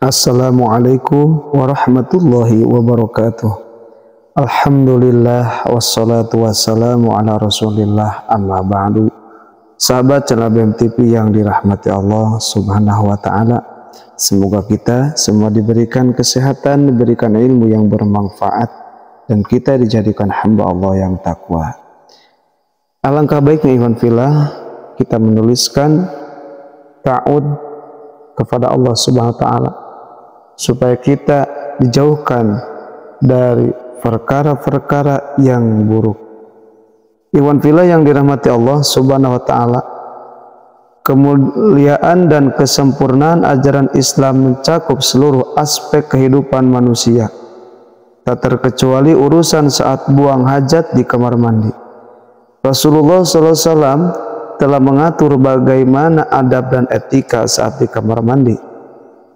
Assalamualaikum warahmatullahi wabarakatuh. Alhamdulillah wassalatu wassalamu ala rasulillah amma ba'du. Sahabat channel BMTV yang dirahmati Allah subhanahu wa ta'ala, semoga kita semua diberikan kesehatan, diberikan ilmu yang bermanfaat, dan kita dijadikan hamba Allah yang takwa. Alangkah baiknya ikhwan fillah kita menuliskan ta'ud kepada Allah subhanahu wa ta'ala supaya kita dijauhkan dari perkara-perkara yang buruk. Ikhwan fillah yang dirahmati Allah subhanahu wa ta'ala, kemuliaan dan kesempurnaan ajaran Islam mencakup seluruh aspek kehidupan manusia, tak terkecuali urusan saat buang hajat di kamar mandi. Rasulullah SAW telah mengatur bagaimana adab dan etika saat di kamar mandi,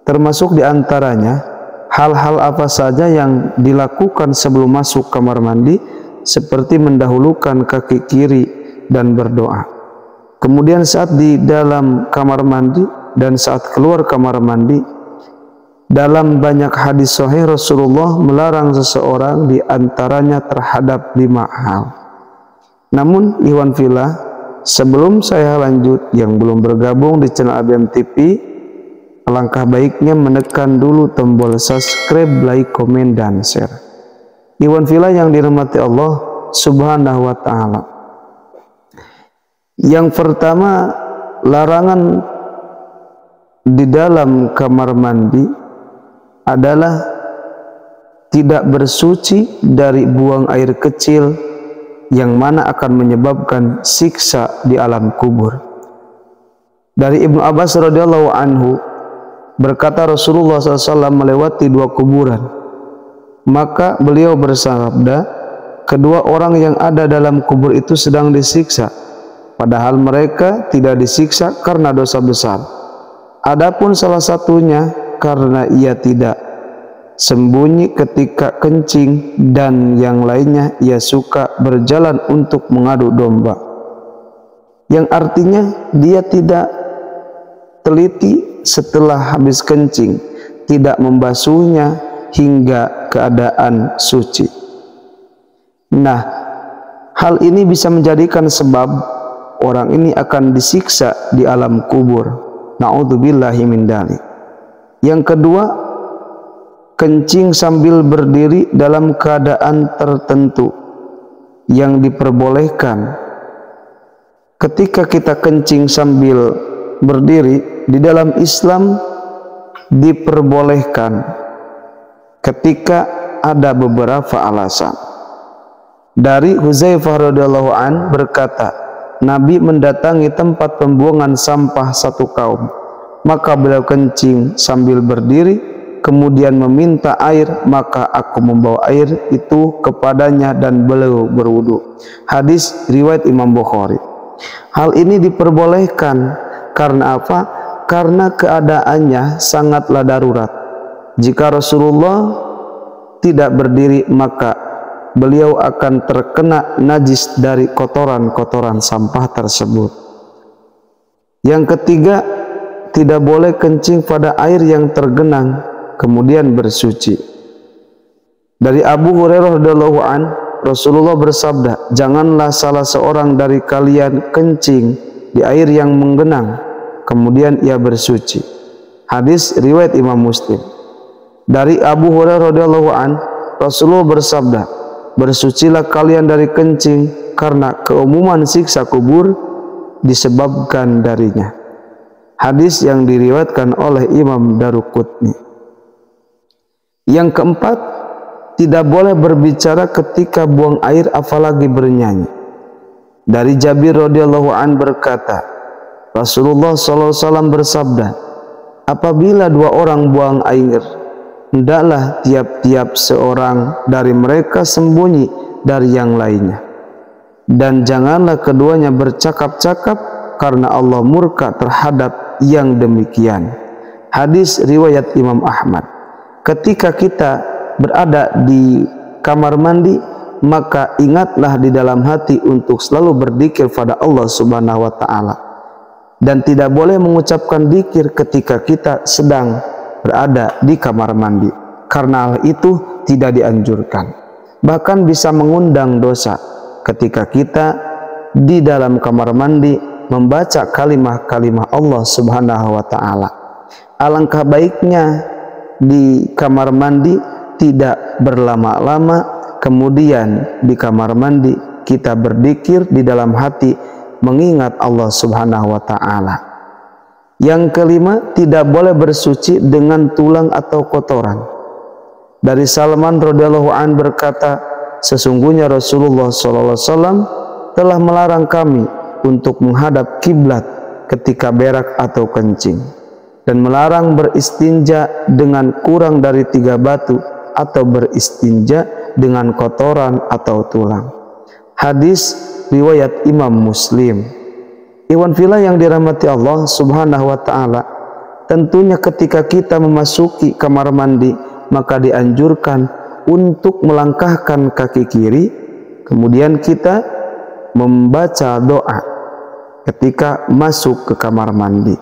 termasuk diantaranya hal-hal apa saja yang dilakukan sebelum masuk kamar mandi, seperti mendahulukan kaki kiri dan berdoa. Kemudian saat di dalam kamar mandi dan saat keluar kamar mandi. Dalam banyak hadis sahih Rasulullah melarang seseorang diantaranya terhadap 5 hal. Namun ikhwan fillah, sebelum saya lanjut, yang belum bergabung di channel BMTV, alangkah baiknya menekan dulu tombol subscribe, like, komen, dan share. Ikhwan fillah yang dirahmati Allah subhanahu wa ta'ala, yang pertama, larangan di dalam kamar mandi adalah tidak bersuci dari buang air kecil, yang mana akan menyebabkan siksa di alam kubur. Dari Ibnu Abbas radhiyallahu anhu berkata, Rasulullah SAW melewati 2 kuburan, maka beliau bersabda, kedua orang yang ada dalam kubur itu sedang disiksa, padahal mereka tidak disiksa karena dosa besar. Adapun salah satunya karena ia tidak sembunyi ketika kencing, dan yang lainnya ia suka berjalan untuk mengadu domba, yang artinya dia tidak teliti setelah habis kencing, tidak membasuhnya hingga keadaan suci. Nah, hal ini bisa menjadikan sebab orang ini akan disiksa di alam kubur. Na'udzubillahi min dzalik. Yang kedua, kencing sambil berdiri dalam keadaan tertentu yang diperbolehkan. Ketika kita kencing sambil berdiri di dalam Islam diperbolehkan ketika ada beberapa alasan. Dari Hudzaifah radhiyallahu an berkata, Nabi mendatangi tempat pembuangan sampah satu kaum, maka beliau kencing sambil berdiri, kemudian meminta air, maka aku membawa air itu kepadanya dan beliau berwudu. Hadis riwayat Imam Bukhari. Hal ini diperbolehkan karena apa? Karena keadaannya sangatlah darurat. Jika Rasulullah tidak berdiri, maka beliau akan terkena najis dari kotoran-kotoran sampah tersebut. Yang ketiga, tidak boleh kencing pada air yang tergenang kemudian bersuci. Dari Abu Hurairah radhiyallahu an, Rasulullah bersabda, janganlah salah seorang dari kalian kencing di air yang menggenang kemudian ia bersuci. Hadis riwayat Imam Muslim. Dari Abu Hurairah radhiyallahu an, Rasulullah bersabda, bersucilah kalian dari kencing karena keumuman siksa kubur disebabkan darinya. Hadis yang diriwayatkan oleh Imam Daruqutni. Yang keempat, tidak boleh berbicara ketika buang air apalagi bernyanyi. Dari Jabir radhiyallahu an berkata, Rasulullah SAW bersabda, apabila 2 orang buang air, hendaklah tiap-tiap seorang dari mereka sembunyi dari yang lainnya, dan janganlah keduanya bercakap-cakap karena Allah murka terhadap yang demikian. Hadis riwayat Imam Ahmad. Ketika kita berada di kamar mandi, maka ingatlah di dalam hati untuk selalu berzikir pada Allah Subhanahu wa ta'ala, dan tidak boleh mengucapkan dzikir ketika kita sedang berada di kamar mandi, karena hal itu tidak dianjurkan. Bahkan bisa mengundang dosa ketika kita di dalam kamar mandi membaca kalimah-kalimah Allah Subhanahu wa Ta'ala. Alangkah baiknya di kamar mandi tidak berlama-lama, kemudian di kamar mandi kita berzikir di dalam hati mengingat Allah Subhanahu wa Ta'ala. Yang kelima, tidak boleh bersuci dengan tulang atau kotoran. Dari Salman radhiyallahu an berkata, sesungguhnya Rasulullah SAW telah melarang kami untuk menghadap kiblat ketika berak atau kencing, dan melarang beristinja dengan kurang dari 3 batu atau beristinja dengan kotoran atau tulang. Hadis riwayat Imam Muslim. Ikhwan fillah yang dirahmati Allah Subhanahu wa Ta'ala, tentunya ketika kita memasuki kamar mandi maka dianjurkan untuk melangkahkan kaki kiri, kemudian kita membaca doa ketika masuk ke kamar mandi.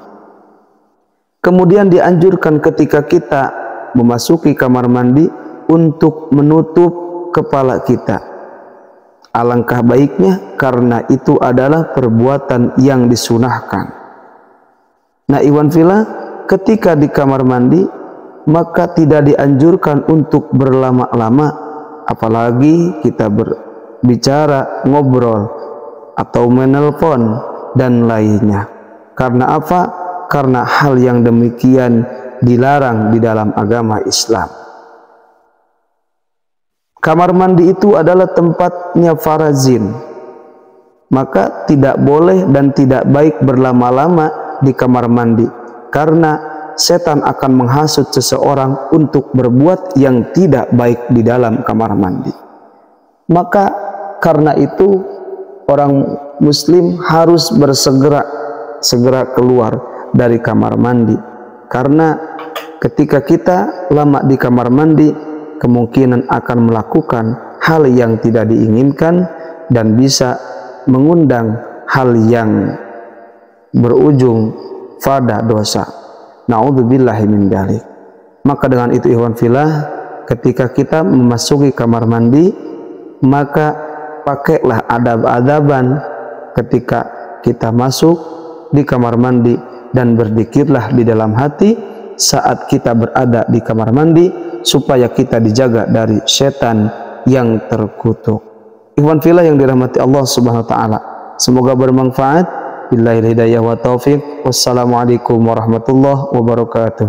Kemudian dianjurkan ketika kita memasuki kamar mandi untuk menutup kepala kita. Alangkah baiknya karena itu adalah perbuatan yang disunahkan. Nah, ikhwan fillah, ketika di kamar mandi maka tidak dianjurkan untuk berlama-lama, apalagi kita berbicara, ngobrol atau menelpon dan lainnya. Karena apa? Karena hal yang demikian dilarang di dalam agama Islam. Kamar mandi itu adalah tempatnya para jin, maka tidak boleh dan tidak baik berlama-lama di kamar mandi, karena setan akan menghasut seseorang untuk berbuat yang tidak baik di dalam kamar mandi. Maka karena itu orang muslim harus segera keluar dari kamar mandi, karena ketika kita lama di kamar mandi kemungkinan akan melakukan hal yang tidak diinginkan dan bisa mengundang hal yang berujung pada dosa. Na'udzubillahi min dzalik. Maka dengan itu ikhwan fillah, ketika kita memasuki kamar mandi maka pakailah adab-adaban ketika kita masuk di kamar mandi dan berzikirlah di dalam hati saat kita berada di kamar mandi supaya kita dijaga dari setan yang terkutuk. Ikhwan fillah yang dirahmati Allah Subhanahu wa Ta'ala, semoga bermanfaat. Billahi hidayah wa taufik. Wassalamualaikum warahmatullahi wabarakatuh.